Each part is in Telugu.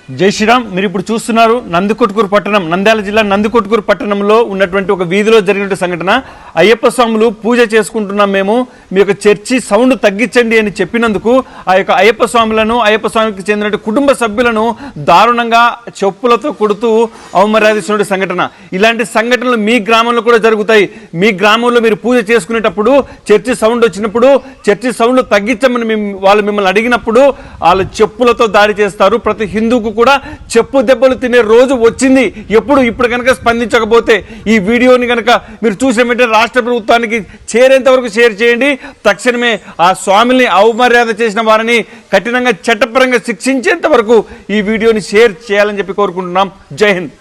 జై శ్రీరామ్. మీరు ఇప్పుడు చూస్తున్నారు నందికొట్కూరు పట్టణం, నంద్యాల జిల్లా నందికొట్కూరు పట్టణంలో ఉన్నటువంటి ఒక వీధిలో జరిగిన సంఘటన. అయ్యప్ప స్వాములు పూజ చేసుకుంటున్నాం, మేము మీ యొక్క చర్చి సౌండ్ తగ్గించండి అని చెప్పినందుకు ఆ యొక్క అయ్యప్ప స్వాములను, అయ్యప్ప స్వామికి చెందిన కుటుంబ సభ్యులను దారుణంగా చెప్పులతో కొడుతూ అవమర్యాదిస్తున్న సంఘటన. ఇలాంటి సంఘటనలు మీ గ్రామంలో కూడా జరుగుతాయి. మీ గ్రామంలో మీరు పూజ చేసుకునేటప్పుడు చర్చి సౌండ్ వచ్చినప్పుడు చర్చి సౌండ్ తగ్గించమని వాళ్ళు మిమ్మల్ని అడిగినప్పుడు వాళ్ళు చెప్పులతో దాడి చేస్తారు. ప్రతి హిందూకు కూడా చెప్పు దెబ్బలు తినే రోజు వచ్చింది. ఇప్పుడు కనుక స్పందించకపోతే ఈ వీడియోని కనుక మీరు చూసిన వెంటనే రాష్ట్ర ప్రభుత్వానికి చేరేంత వరకు షేర్ చేయండి. తక్షణమే ఆ స్వామిని అవమర్యాద చేసిన వారిని కఠినంగా చట్టపరంగా శిక్షించేంత వరకు ఈ వీడియోని షేర్ చేయాలని చెప్పి కోరుకుంటున్నాం. జై హింద్.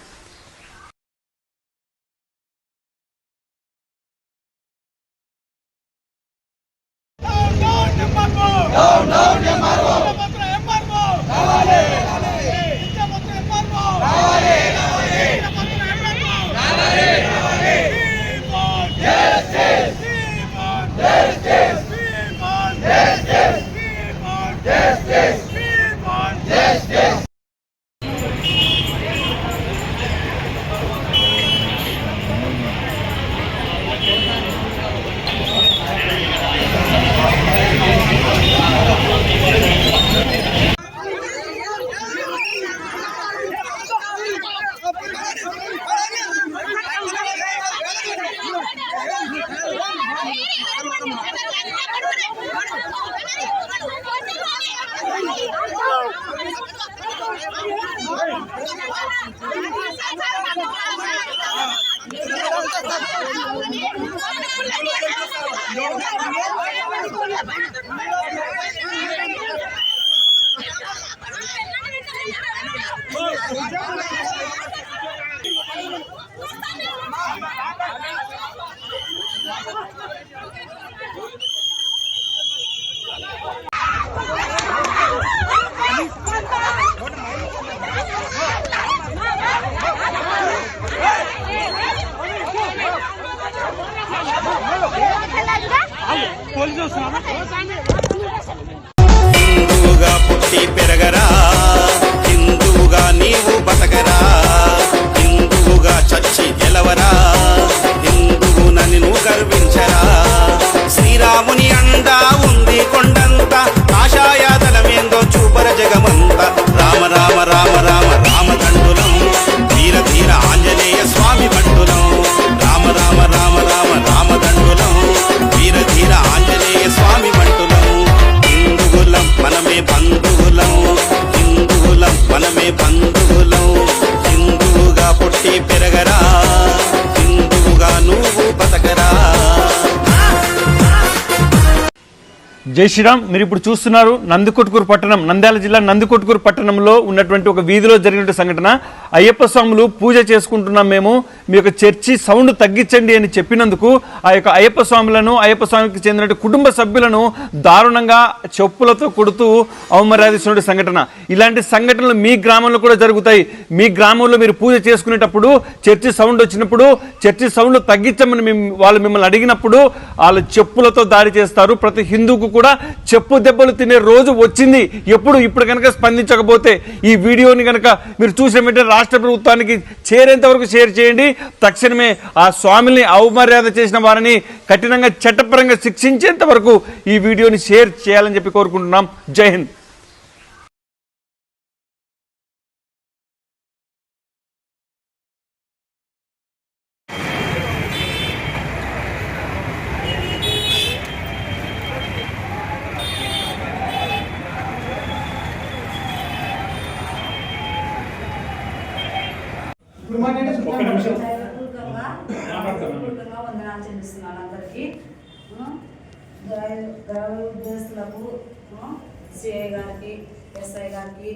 హిందువుగా పుట్టి పెరగరా, హిందువుగా నీవు బతకరా, హిందువుగా చచ్చి గెలవరా, హిందువునని నువ్వు గర్వించరా. శ్రీరాముని అండా ఉంది కొండంత, ఆశాయాదనమేందో చూపర జగమంత. రామ రామ రామ రామ రామ దండులం, ధీర ధీర ఆంజనేయ స్వామి బండులం. రామ రామ రామ రామ రామ దండులం, ధీర ధీర ఆంజనేయ స్వామి బండులం. హిందువులం మనమే బంధువులం, హిందువులం మనమే బంధువులం. హిందువుగా పుట్టి పెరగరా, హిందువుగా నువ్వు బతకరా. జై శ్రీరామ్. మీరు ఇప్పుడు చూస్తున్నారు నందికొట్కూరు పట్టణం, నంద్యాల జిల్లా నందికొట్కూరు పట్టణంలో ఉన్నటువంటి ఒక వీధిలో జరిగిన సంఘటన. అయ్యప్ప స్వాములు పూజ చేసుకుంటున్నాం, మేము మీ యొక్క చర్చి సౌండ్ తగ్గించండి అని చెప్పినందుకు ఆ యొక్క అయ్యప్ప స్వాములను, అయ్యప్ప స్వామికి చెందిన కుటుంబ సభ్యులను దారుణంగా చెప్పులతో కొడుతూ అవమర్యాదిస్తున్న సంఘటన. ఇలాంటి సంఘటనలు మీ గ్రామంలో కూడా జరుగుతాయి. మీ గ్రామంలో మీరు పూజ చేసుకునేటప్పుడు చర్చి సౌండ్ వచ్చినప్పుడు చర్చి సౌండ్ తగ్గించమని వాళ్ళు మిమ్మల్ని అడిగినప్పుడు వాళ్ళు చెప్పులతో దాడి చేస్తారు. ప్రతి హిందూకు కూడా చెప్పు దెబ్బలు తినే రోజు వచ్చింది. ఇప్పుడు కనుక స్పందించకపోతే ఈ వీడియోని కనుక మీరు చూసిన వెంటనే రాష్ట్ర ప్రభుత్వానికి చేరేంత వరకు షేర్ చేయండి. తక్షణమే ఆ స్వామిని అవమర్యాద చేసిన వారిని కఠినంగా చట్టపరంగా శిక్షించేంత వరకు ఈ వీడియోని షేర్ చేయాలని చెప్పి కోరుకుంటున్నాం. జై హింద్. వందనాలు చెల్లిస్తున్నాను అందరికీ. ఉద్యోగస్తులకు, సిఐ గారికి, ఎస్ఐ గారికి,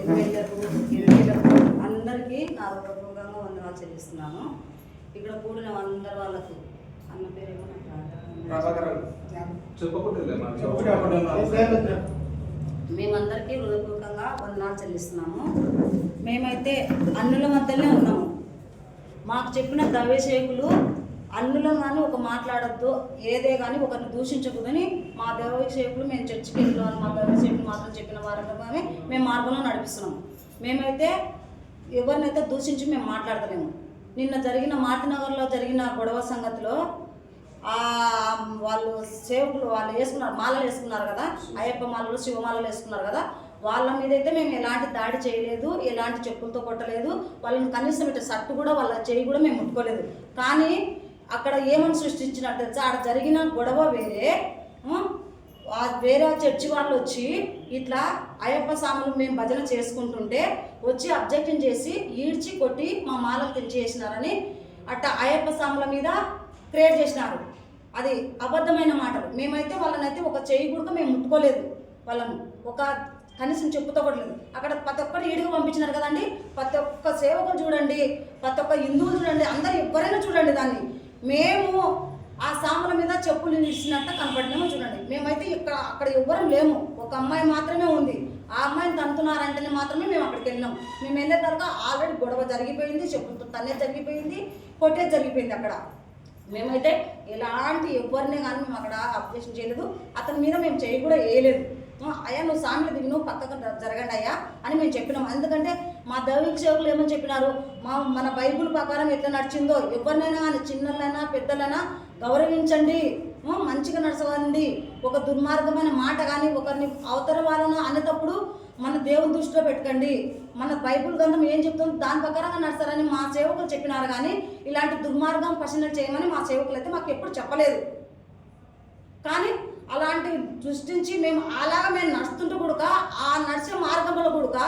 ఎమ్మెల్యేలకు, ఎంపీలకు అందరికీ నా పూర్వకంగా వందనాలు చెల్లిస్తున్నాను. ఇక్కడ కూడిన అందరి వాళ్ళకు అన్న పేరు మేమందరికీ హృదయపూర్వకంగా వందనాలు చెల్లిస్తున్నాము. మేమైతే అన్నుల మధ్యనే ఉన్నాము. మాకు చెప్పిన దైవసేవకులు అన్నులో కానీ ఒక మాట్లాడద్దు, ఏదే కానీ ఒకరిని దూషించకూడదని మా దైవసేవకులు మేము చర్చికి వెళ్ళాలని మా దైవసేవకులు మాత్రం చెప్పిన వారంగానే మేము మార్గంలో నడిపిస్తున్నాం. మేమైతే ఎవరినైతే దూషించి మేము మాట్లాడతలేము. నిన్న జరిగిన మార్తినగర్లో జరిగిన గొడవ సంగతిలో వాళ్ళు సేవకులు వాళ్ళు వేసుకున్నారు, మాలలు వేసుకున్నారు కదా, అయ్యప్ప మాలలు శివమాలలు వేసుకున్నారు కదా, వాళ్ళ మీద అయితే మేము ఎలాంటి దాడి చేయలేదు, ఎలాంటి చెప్పులతో కొట్టలేదు, వాళ్ళని కనీసం ఇట్లా సట్టు కూడా వాళ్ళ చేయి కూడా మేము ముట్టుకోలేదు. కానీ అక్కడ ఏమని సృష్టించినట్టు తెలుసా, అక్కడ జరిగిన గొడవ వేరే చర్చి వాళ్ళు వచ్చి ఇట్లా అయ్యప్ప స్వాములు మేము భజన చేసుకుంటుంటే వచ్చి అబ్జెక్షన్ చేసి ఈడ్చి కొట్టి మా మాలలు తెంచేసినారని అట్లా అయ్యప్ప స్వాముల మీద క్రియేట్ చేసినారు. అది అబద్ధమైన మాటలు. మేమైతే వాళ్ళనైతే ఒక చేయి కూడా మేము ముట్టుకోలేదు, వాళ్ళను ఒక కనీసం చెప్పుతో కొట్టలేదు. అక్కడ ప్రతి ఒక్కరు ఈడుగు పంపించినారు కదండి, ప్రతి ఒక్క సేవకులు చూడండి, ప్రతి ఒక్క హిందువులు చూడండి, అందరు ఎవరైనా చూడండి దాన్ని. మేము ఆ సాముల మీద చెప్పులు ఇచ్చినట్టు కనపడినామో చూడండి. మేమైతే అక్కడ ఎవ్వరం లేము, ఒక అమ్మాయి మాత్రమే ఉంది. ఆ అమ్మాయిని తంతున్నారంటేనే మాత్రమే మేము అక్కడికి వెళ్ళినాం. మేము వెళ్ళే తర్వాత ఆల్రెడీ గొడవ జరిగిపోయింది, చెప్పులతో తనే జరిగిపోయింది, కొట్టే జరిగిపోయింది. అక్కడ మేమైతే ఎలాంటి ఎవరినే కానీ మేము అక్కడ అబ్జెక్షన్ చేయలేదు, అతని మీద మేము చేయి కూడా వేయలేదు. అయ్యా నువ్వు సామిలు దిగి నువ్వు పక్కకు జరగండి అయ్యా అని మేము చెప్పినాం. ఎందుకంటే మా దైవిక సేవకులు ఏమని చెప్పినారు, మన బైబుల్ ప్రకారం ఎట్లా నడిచిందో ఎవరినైనా కానీ చిన్నలైనా పెద్దలైనా గౌరవించండి, మంచిగా నడచవండి, ఒక దుర్మార్గమైన మాట కానీ ఒకరిని అవతల వాళ్ళను అనేటప్పుడు మన దేవుని దృష్టిలో పెట్టకండి, మన బైబుల్ గ్రంథం ఏం చెప్తుందో దాని ప్రకారంగా నడుస్తారని మా సేవకులు చెప్పినారు. కానీ ఇలాంటి దుర్మార్గం పర్సనల్ చేయమని మా సేవకులు అయితే మాకు ఎప్పుడు చెప్పలేదు. కానీ అలాంటివి సృష్టించి మేము నడుస్తుంటే కూడా ఆ నడిచే మార్గంలో కూడా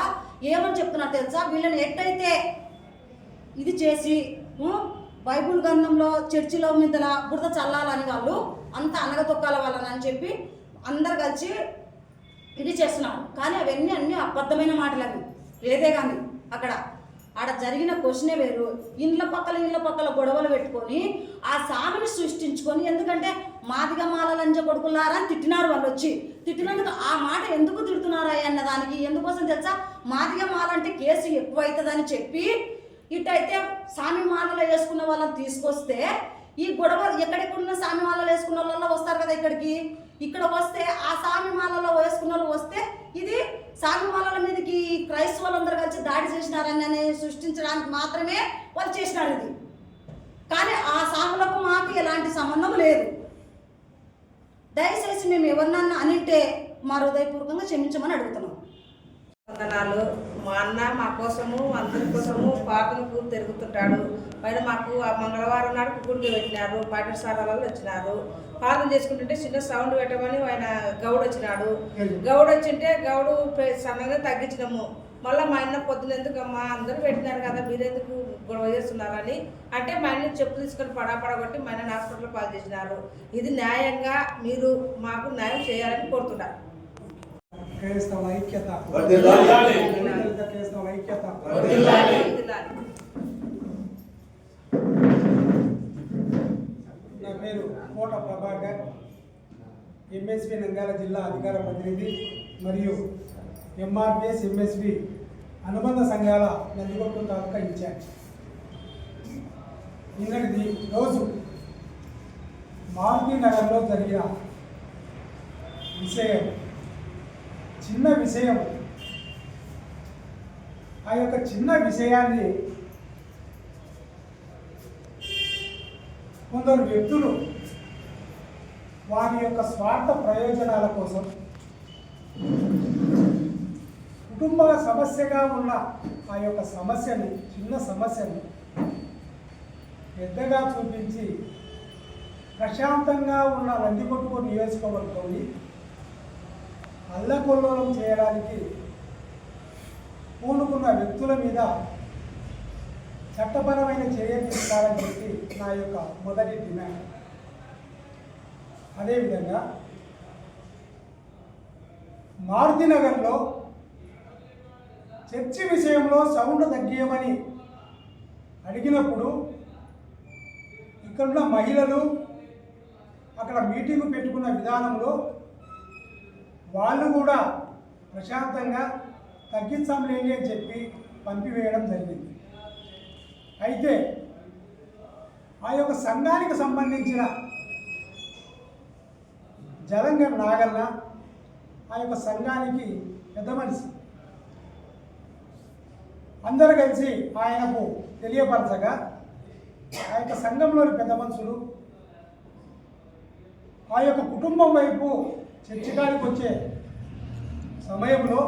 ఏమని చెప్తున్నారు తెలుసా, వీళ్ళని ఎట్టయితే ఇది చేసి బైబుల్ గ్రంథంలో చర్చిలో మీద బురద చల్లాలని వాళ్ళు అంత అనగతొక్కాల వాళ్ళని అని చెప్పి అందరు కలిసి ఇది చేస్తున్నారు. కానీ అవన్నీ అన్నీ అబద్ధమైన మాటలు అవి లేదే. కానీ ఆడ జరిగిన క్వశ్చనే వేరు. ఇండ్ల పక్కల గొడవలు పెట్టుకొని ఆ సామిని సృష్టించుకొని, ఎందుకంటే మాదిగ మాల లంజ కొడుకులారా అని తిట్టినారు. వాళ్ళు వచ్చి తిట్టినందుకు ఆ మాట ఎందుకు తిడుతున్నారా అన్న దానికి ఎందుకోసం తెలుసా, మాదిగ మాల అంటే కేసు ఎక్కువ అవుతుందని చెప్పి ఇటైతే సామి మాలలో వేసుకున్న వాళ్ళని తీసుకొస్తే ఈ గొడవ ఎక్కడెక్కడున్న సామి మాలలో వేసుకున్న వాళ్ళలో వస్తారు కదా ఇక్కడ వస్తే ఆ సామి మాలలో వేసుకున్న వాళ్ళు వస్తే ఇది సామి మాలల మీదకి క్రైస్తవులందరూ కలిసి దాడి చేసినారని సృష్టించడానికి మాత్రమే వాళ్ళు చేసినారు ఇది. కానీ ఆ సాములకు మాకు ఎలాంటి సంబంధం లేదు. దయచేసి మేము ఎవరినన్నా అనింటే మా హృదయపూర్వకంగా క్షమించమని అడుగుతున్నాం. వందనాలు. మా అన్న మా కోసము అందరి కోసము పాకలకు తిరుగుతుంటాడు. పైన మాకు ఆ మంగళవారం నాడు కుకుడికి పెట్టినారు, పాఠశాలలో వచ్చినారు. పాలన చేసుకుంటుంటే చిన్న సౌండ్ పెట్టమని ఆయన గౌడు వచ్చినాడు. గౌడు వచ్చింటే గౌడు సన్నగా తగ్గించినాము. మళ్ళీ మా అన్న పొద్దున ఎందుకమ్మా అందరూ పెట్టినారు కదా మీరెందుకు గొడవ చేస్తున్నారని అంటే మా అన్న చెప్పు తీసుకొని పడగొట్టి మా అన్న హాస్పిటల్ పాలు చేసినారు. ఇది న్యాయంగా మీరు మాకు న్యాయం చేయాలని కోరుతున్నారు. క్రైస్తవ ఐక్యత, క్రైస్తవ ఐక్యత. నా పేరు కోట ప్రభాకర్, ఎంఎస్పి నంద్యాల జిల్లా అధికార ప్రతినిధి మరియు ఎంఆర్పిఎస్ ఎంఎస్పి అనుబంధ సంఘాల నందికొట్టు తాలూకా ఇన్ఛార్జ్. నిన్నటిది రోజు మారుతి నగర్లో జరిగిన విషయం చిన్న విషయం. ఆ యొక్క చిన్న విషయాన్ని కొందరు వ్యక్తులు వారి యొక్క స్వార్థ ప్రయోజనాల కోసం కుటుంబ సమస్యగా ఉన్న ఆ యొక్క సమస్యను, చిన్న సమస్యను పెద్దగా చూపించి ప్రశాంతంగా ఉన్న నందికొట్టు నియోజకవర్గాన్ని అల్లకొల్లోలం చేయడానికి పూనుకున్న వ్యక్తుల మీద చట్టపరమైన చర్యలు తీసుకోవాలని చెప్పి నా యొక్క మొదటి డిమాండ్. అదేవిధంగా మారుతినగర్లో చర్చి విషయంలో సౌండ్ తగ్గియమని అడిగినప్పుడు ఇక్కడున్న మహిళలు అక్కడ మీటింగ్ పెట్టుకున్న విధానంలో వాళ్ళు కూడా ప్రశాంతంగా తగ్గించాంలేండి అని చెప్పి పంపివేయడం జరిగింది. అయితే ఆ యొక్క సంఘానికి సంబంధించిన జలంగం నాగన్న ఆ యొక్క సంఘానికి పెద్ద మనిషి, అందరూ కలిసి ఆయనకు తెలియపరచగా ఆ యొక్క సంఘంలోని పెద్ద మనుషులు ఆ యొక్క కుటుంబం వైపు చర్చకానికి వచ్చే సమయంలో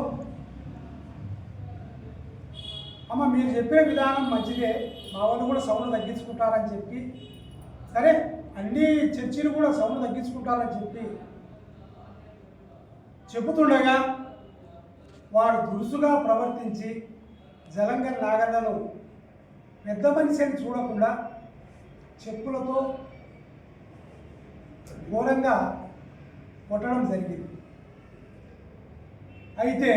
అమ్మ మీరు చెప్పే విధానం మంచిదే, మా వాళ్ళు కూడా సౌండ్ తగ్గించుకుంటారని చెప్పి, సరే అన్ని చర్చిలు కూడా సౌండ్ తగ్గించుకుంటారని చెప్పి చెబుతుండగా వాడు దురుసుగా ప్రవర్తించి జలంగం నాగన్నను పెద్ద మనిషి అని చూడకుండా చెప్పులతో ఘోరంగా కొట్టడం జరిగింది. అయితే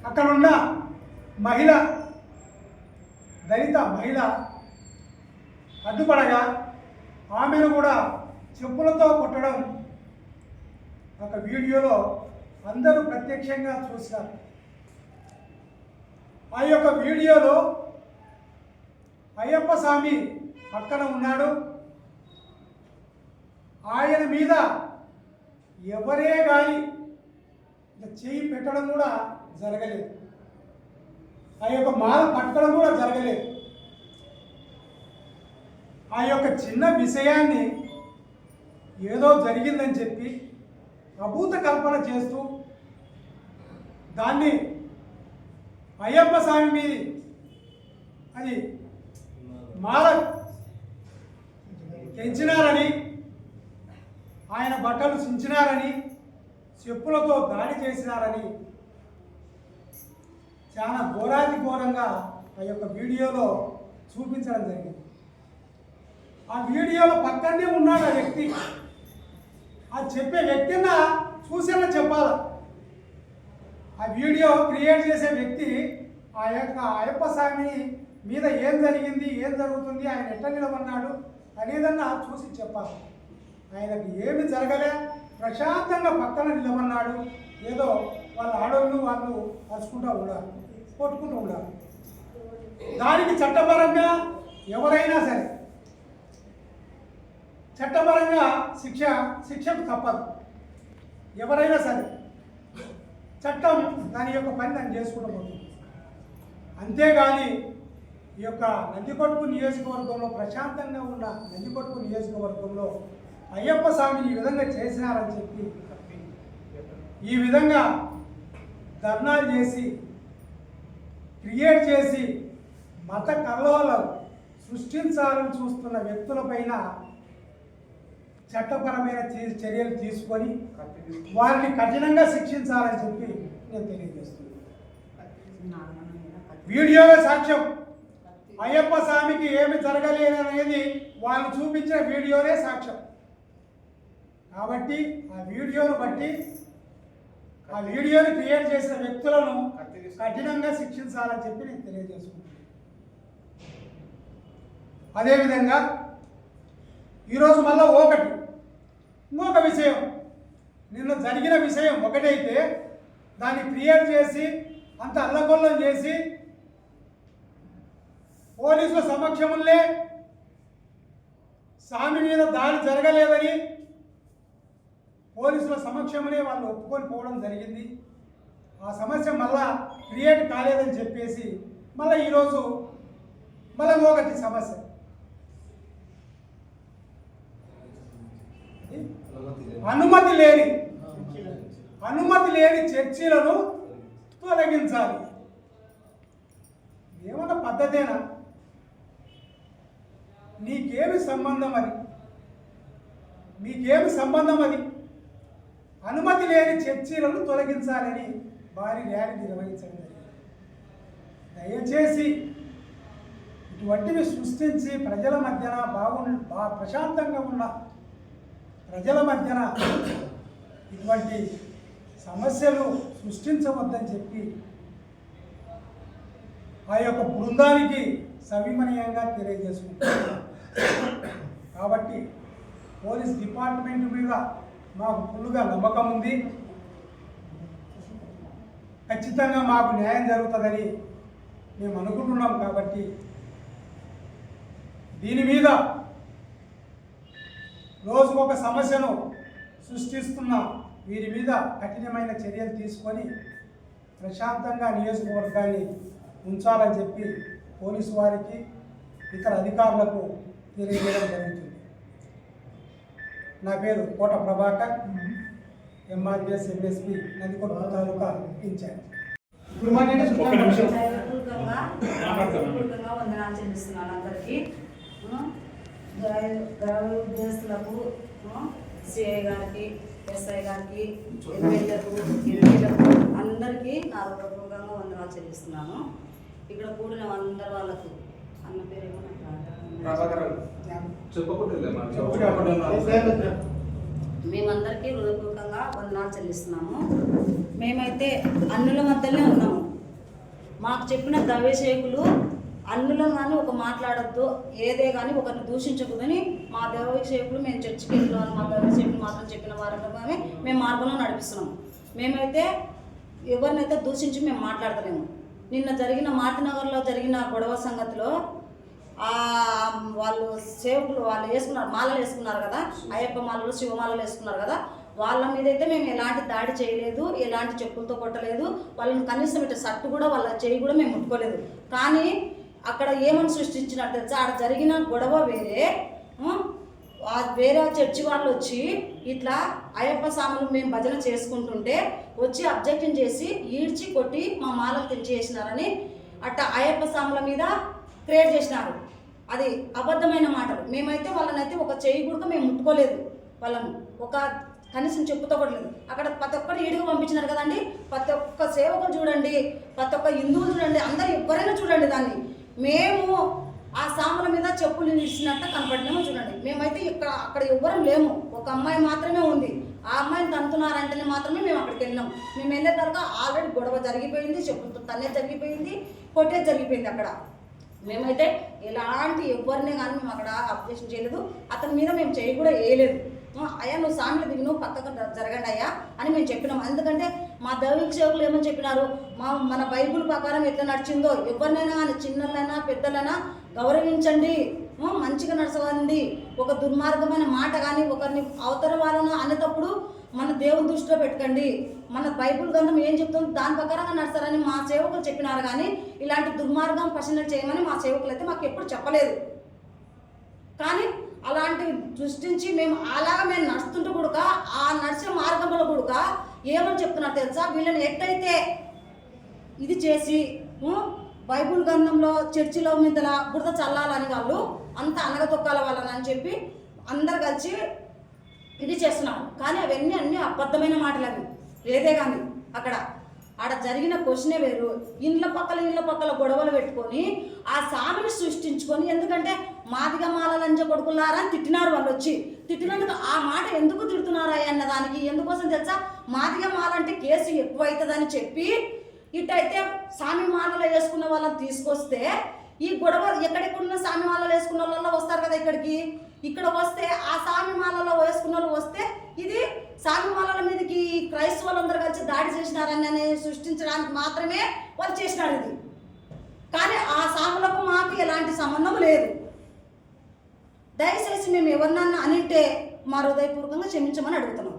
అక్కడున్న మహిళ, దళిత మహిళ అడ్డుపడగా ఆమెను కూడా చెప్పులతో కొట్టడం ఒక వీడియోలో అందరూ ప్రత్యక్షంగా చూశారు. ఆ యొక్క వీడియోలో అయ్యప్ప స్వామి పక్కన ఉన్నాడు. ఆయన మీద ఎవరే కానీ చేయి పెట్టడం కూడా జరగలేదు, ఆ యొక్క మాల పట్టడం కూడా జరగలేదు. ఆ యొక్క చిన్న విషయాన్ని ఏదో జరిగిందని చెప్పి అభూత కల్పన చేస్తూ దాన్ని అయ్యప్ప స్వామి మీద అది మాల పెంచినారని, ఆయన బట్టలు చించినారని, చెప్పులతో దాడి చేసినారని చాలా ఘోరాతి ఘోరంగా ఆ యొక్క వీడియోలో చూపించడం జరిగింది. ఆ వీడియోలో పక్కనే ఉన్నాడు ఆ వ్యక్తి. ఆ చెప్పే వ్యక్తిని చూసేలా చెప్పాలి. ఆ వీడియో క్రియేట్ చేసే వ్యక్తి ఆ యొక్క అయ్యప్ప స్వామి మీద ఏం జరిగింది, ఏం జరుగుతుంది, ఆయన ఎట్లా నిలబడినాడు అనేదన్నా చూసి చెప్పాలి. ఆయనకు ఏమి జరగలే, ప్రశాంతంగా పక్కన నిలబడినాడు. ఏదో వాళ్ళ ఆడవాళ్ళు వాళ్ళు కలుసుకుంటూ ఉండాలి, కొట్టుకుంటూ ఉండాలి. దానికి చట్టపరంగా ఎవరైనా సరే చట్టపరంగా శిక్షకు తప్పదు. ఎవరైనా సరే చట్టం దాని యొక్క పని దాన్ని చేసుకుంటూ పోతుంది. అంతేగాని ఈ యొక్క నందికొట్కు నియోజకవర్గంలో, ప్రశాంతంగా ఉన్న నందికొట్కు నియోజకవర్గంలో అయ్యప్ప స్వామిని ఈ విధంగా చేసినారని చెప్పి ఈ విధంగా ధర్నాలు చేసి క్రియేట్ చేసి మత కల్లోలం సృష్టించాలని చూస్తున్న వ్యక్తులపైన చట్టపరమైన చర్యలు తీసుకొని వారిని కఠినంగా శిక్షించాలని చెప్పి నేను తెలియజేస్తున్నాను. వీడియోలో సాక్ష్యం అయ్యప్ప స్వామికి ఏమి జరగలేదనేది వాళ్ళు చూపించిన వీడియోనే సాక్ష్యం. కాబట్టి ఆ వీడియోను బట్టి ఆ వీడియోని క్రియేట్ చేసిన వ్యక్తులను కఠినంగా శిక్షించాలని చెప్పి నేను తెలియజేసుకుంటున్నాను. అదేవిధంగా ఈరోజు మళ్ళీ ఇంకొక విషయం, నిన్న జరిగిన విషయం ఒకటైతే దాన్ని క్రియేట్ చేసి అంత అల్లకొల్లం చేసి పోలీసుల సమక్షంలో స్వామి మీద దాడి జరగలేదని పోలీసుల సమక్షంలో వాళ్ళు ఒప్పుకొని పోవడం జరిగింది. ఆ సమస్య మళ్ళా క్రియేట్ కాలేదని చెప్పేసి మళ్ళీ ఈరోజు మళ్ళీ ఒకటి సమస్య. అనుమతి లేని చర్చిలను తొలగించాలి. ఏమన్నా పద్ధతేనా? నీకేమి సంబంధం అది? మీకేమి సంబంధం అది? అనుమతి లేని చర్చిలను తొలగించాలని భారీ ర్యాలీ నిర్వహించడం జరిగింది. దయచేసి ఇటువంటివి సృష్టించి ప్రజల మధ్యన ప్రశాంతంగా ఉన్న ప్రజల మధ్యన ఇటువంటి సమస్యలు సృష్టించవద్దని చెప్పి ఆ యొక్క బృందానికి సవినయంగా తెలియజేసుకుంటున్నాను. కాబట్టి పోలీస్ డిపార్ట్మెంట్ మీద మాకు ఫుల్గా నమ్మకం ఉంది. ఖచ్చితంగా మాకు న్యాయం జరుగుతుందని మేము అనుకుంటున్నాం. కాబట్టి దీని మీద రోజుకొక సమస్యను సృష్టిస్తున్న వీరి మీద కఠినమైన చర్యలు తీసుకొని ప్రశాంతంగా నియోజకవర్గాన్ని ఉంచాలని చెప్పి పోలీసు వారికి ఇతర అధికారులకు తెలియజేయడం జరుగుతుంది. నా పేరు కోట ప్రభాకర్, ఎంఆర్పిఎస్ ఎంఎస్పి నందికొట్కూరు తాలూకా ఇన్ఛార్జ్. పూర్వకంగా వందనాలు చెల్లిస్తున్నాను అందరికీ. ఉద్యోగస్తులకు, సిఐ గారికి, ఎస్ఐ గారికి, ఎమ్మెల్యేలకు, ఎంపీలకు అందరికీ నా హృదయపూర్వకంగా వందనాలు చెల్లిస్తున్నాను. ఇక్కడ కూడిన అందరి వాళ్ళకు అన్న పేరు మేమందరికీ హృదయపూర్వకంగా వందనాలు చెల్లిస్తున్నాము. మేమైతే అన్నుల మధ్యనే ఉన్నాము. మాకు చెప్పిన దైవసేవకులు అన్నులను కానీ ఒక మాట్లాడద్దు, ఏదే కానీ ఒకరిని దూషించకూడదని మా దైవసేవకులు మేము చర్చికి వెళ్ళాము. మా దైవసేవకులు మాత్రం చెప్పిన వారంగానే మేము మార్గంలో నడిపిస్తున్నాము. మేమైతే ఎవరినైతే దూషించి మేము మాట్లాడతలేము. నిన్న జరిగిన మార్తినగర్లో జరిగిన గొడవ సంగతిలో వాళ్ళు సేవకులు వాళ్ళు వేసుకున్నారు, మాలలు వేసుకున్నారు కదా, అయ్యప్ప మాలలు, శివమాలలు వేసుకున్నారు కదా, వాళ్ళ మీద అయితే మేము ఎలాంటి దాడి చేయలేదు, ఎలాంటి చెప్పులతో కొట్టలేదు. వాళ్ళని కనీసం ఇట్లా సట్టు కూడా వాళ్ళ చేయి కూడా మేము ముట్టుకోలేదు. కానీ అక్కడ ఏమని సృష్టించినట్టు తెలుసా, అక్కడ జరిగిన గొడవ వేరే చర్చి వాళ్ళు వచ్చి ఇట్లా అయ్యప్ప స్వాములు మేము భజన చేసుకుంటుంటే వచ్చి అబ్జెక్షన్ చేసి ఈడ్చి కొట్టి మా మాలకు తెంచేసినారని అట్లా అయ్యప్ప స్వాముల మీద క్రియేట్ చేసినారు. అది అబద్ధమైన మాటలు. మేమైతే వాళ్ళనైతే ఒక చేయి కూడా మేము ముట్టుకోలేదు, వాళ్ళను ఒక కనీసం చెప్పుతో కొట్టలేదు. అక్కడ ప్రతి ఒక్కరు ఈడుగు పంపించినారు కదండి. ప్రతి ఒక్క సేవకులు చూడండి, ప్రతి ఒక్క హిందువులు చూడండి, అందరూ ఎవరైనా చూడండి దాన్ని. మేము ఆ సాముల మీద చెప్పులు ఇచ్చినట్టు కనపడినామో చూడండి. మేమైతే అక్కడ ఎవ్వరం లేము, ఒక అమ్మాయి మాత్రమే ఉంది. ఆ అమ్మాయిని తంతున్నారంటేనే మాత్రమే మేము అక్కడికి వెళ్ళాం. మేము వెళ్ళే తర్వాత ఆల్రెడీ గొడవ జరిగిపోయింది, చెప్పులతో తనే జరిగిపోయింది, కొట్టే జరిగిపోయింది. అక్కడ మేమైతే ఎలాంటి ఎవరినే కానీ మేము అక్కడ అబ్జెక్షన్ చేయలేదు. అతని మీద మేము చేయి కూడా వేయలేదు. అయ్యా నువ్వు సామిలు దిగి నువ్వు పక్కకు జరగండి అయ్యా అని మేము చెప్పినాం. ఎందుకంటే మా దైవిక సేవకులు ఏమని చెప్పినారు, మన బైబుల్ ప్రకారం ఎట్లా నడిచిందో ఎవరినైనా కానీ చిన్నలైనా పెద్దలైనా గౌరవించండి, మంచిగా నడచవండి. ఒక దుర్మార్గమైన మాట కానీ ఒకరిని అవతల వాళ్ళను అనేటప్పుడు మన దేవుని దృష్టిలో పెట్టకండి. మన బైబుల్ గ్రంథం ఏం చెప్తుందో దాని ప్రకారంగా నడుస్తారని మా సేవకులు చెప్పినారు. కానీ ఇలాంటి దుర్మార్గం పర్సనల్ చేయమని మా సేవకులు అయితే మాకు ఎప్పుడు చెప్పలేదు. కానీ అలాంటివి సృష్టించి మేము అలాగా మేము నడుస్తుంటే కూడా ఆ నడిచే మార్గంలో కూడా ఏమని చెప్తున్నారు తెలుసా, వీళ్ళని ఎట్టయితే ఇది చేసి బైబుల్ గ్రంథంలో చర్చిలో మీద బురద చల్లాలని వాళ్ళు అంత అనగతొక్కాల వాళ్ళని అని చెప్పి అందరు కలిసి ఇది చేస్తున్నారు. కానీ అవన్నీ అన్నీ అబద్ధమైన మాటలు. అవి లేదే కానీ ఆడ జరిగిన క్వశ్చనే వేరు. ఇండ్ల పక్కల గొడవలు పెట్టుకొని ఆ సామిని సృష్టించుకొని, ఎందుకంటే మాదిగ మాల లంజ కొడుకులారా అని తిట్టినారు. వాళ్ళు వచ్చి తిట్టినందుకు ఆ మాట ఎందుకు తిడుతున్నారా అన్న దానికి ఎందుకోసం తెలుసా, మాదిగ మాల అంటే కేసు ఎక్కువ అవుతుందని చెప్పి ఇటైతే సామి మాలలో వేసుకున్న వాళ్ళని తీసుకొస్తే ఈ గొడవ ఎక్కడెక్కడున్న సామి మాలలో వేసుకున్న వాళ్ళలో వస్తారు కదా ఇక్కడ వస్తే ఆ సామి మాలలో వేసుకున్న వాళ్ళు వస్తే ఇది సామి మాలల మీదకి క్రైస్తవులందరూ కలిసి దాడి చేసినారని సృష్టించడానికి మాత్రమే వాళ్ళు చేసినారు ఇది. కానీ ఆ సాములకు మాకు ఎలాంటి సంబంధం లేదు. దయచేసి మేము ఎవరినన్నా అనింటే మా హృదయపూర్వకంగా క్షమించమని అడుగుతున్నాం.